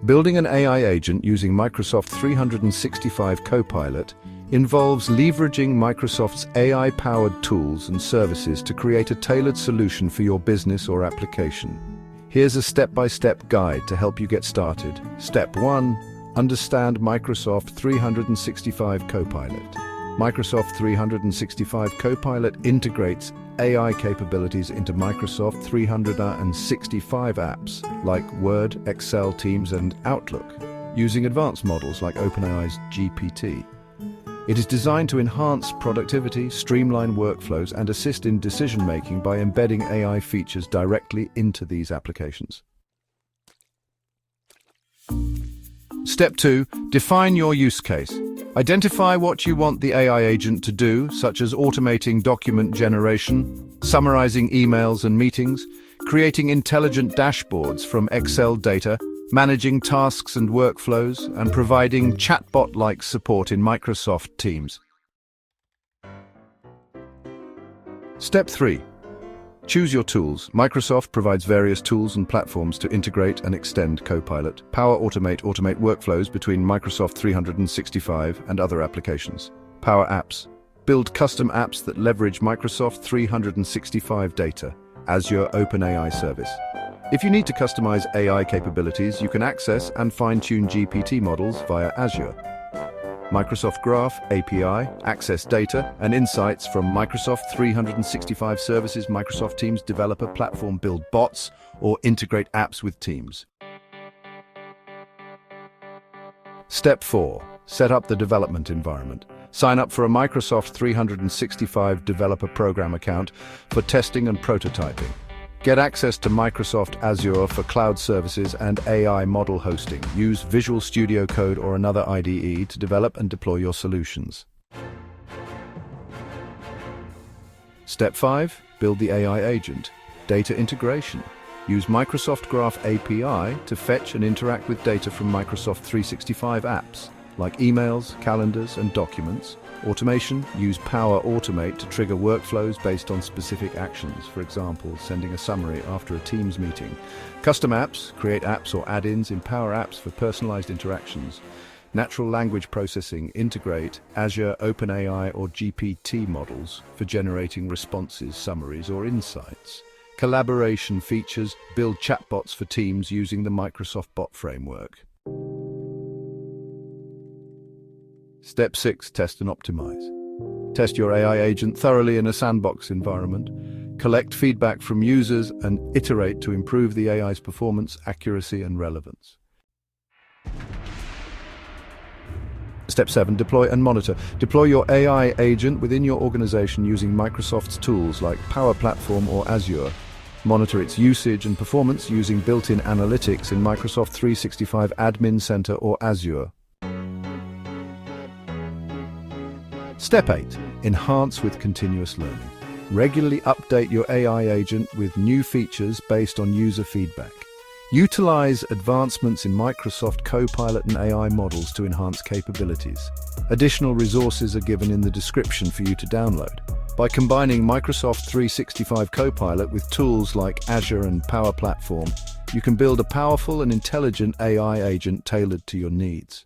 Building an AI agent using Microsoft 365 Copilot involves leveraging Microsoft's AI-powered tools and services to create a tailored solution for your business or application. Here's a step-by-step guide to help you get started. Step 1. Understand Microsoft 365 Copilot. Microsoft 365 Copilot integrates AI capabilities into Microsoft 365 apps like Word, Excel, Teams, and Outlook, using advanced models like OpenAI's GPT. It is designed to enhance productivity, streamline workflows, and assist in decision-making by embedding AI features directly into these applications. Step 2. Define your use case. Identify what you want the AI agent to do, such as automating document generation, summarizing emails and meetings, creating intelligent dashboards from Excel data, managing tasks and workflows, and providing chatbot-like support in Microsoft Teams. Step 3. Choose your tools. Microsoft provides various tools and platforms to integrate and extend Copilot. Power Automate workflows between Microsoft 365 and other applications. Power Apps. Build custom apps that leverage Microsoft 365 data. Azure OpenAI Service. If you need to customize AI capabilities, you can access and fine-tune GPT models via Azure. Microsoft Graph API, access data and insights from Microsoft 365 Services. Microsoft Teams developer platform, build bots or integrate apps with Teams. Step 4. Set up the development environment. Sign up for a Microsoft 365 developer program account for testing and prototyping. Get access to Microsoft Azure for cloud services and AI model hosting. Use Visual Studio Code or another IDE to develop and deploy your solutions. Step 5. Build the AI agent. Data integration. Use Microsoft Graph API to fetch and interact with data from Microsoft 365 apps, like emails, calendars, and documents. Automation. Use Power Automate to trigger workflows based on specific actions, for example, sending a summary after a Teams meeting. Custom apps. Create apps or add-ins in Power Apps for personalized interactions. Natural language processing. Integrate Azure OpenAI or GPT models for generating responses, summaries, or insights. Collaboration features. Build chatbots for Teams using the Microsoft Bot Framework. Step 6. Test and optimize. Test your AI agent thoroughly in a sandbox environment. Collect feedback from users and iterate to improve the AI's performance, accuracy, and relevance. Step 7. Deploy and monitor. Deploy your AI agent within your organization using Microsoft's tools like Power Platform or Azure. Monitor its usage and performance using built-in analytics in Microsoft 365 Admin Center or Azure. Step 8. Enhance with continuous learning. Regularly update your AI agent with new features based on user feedback. Utilize advancements in Microsoft Copilot and AI models to enhance capabilities. Additional resources are given in the description for you to download. By combining Microsoft 365 Copilot with tools like Azure and Power Platform, you can build a powerful and intelligent AI agent tailored to your needs.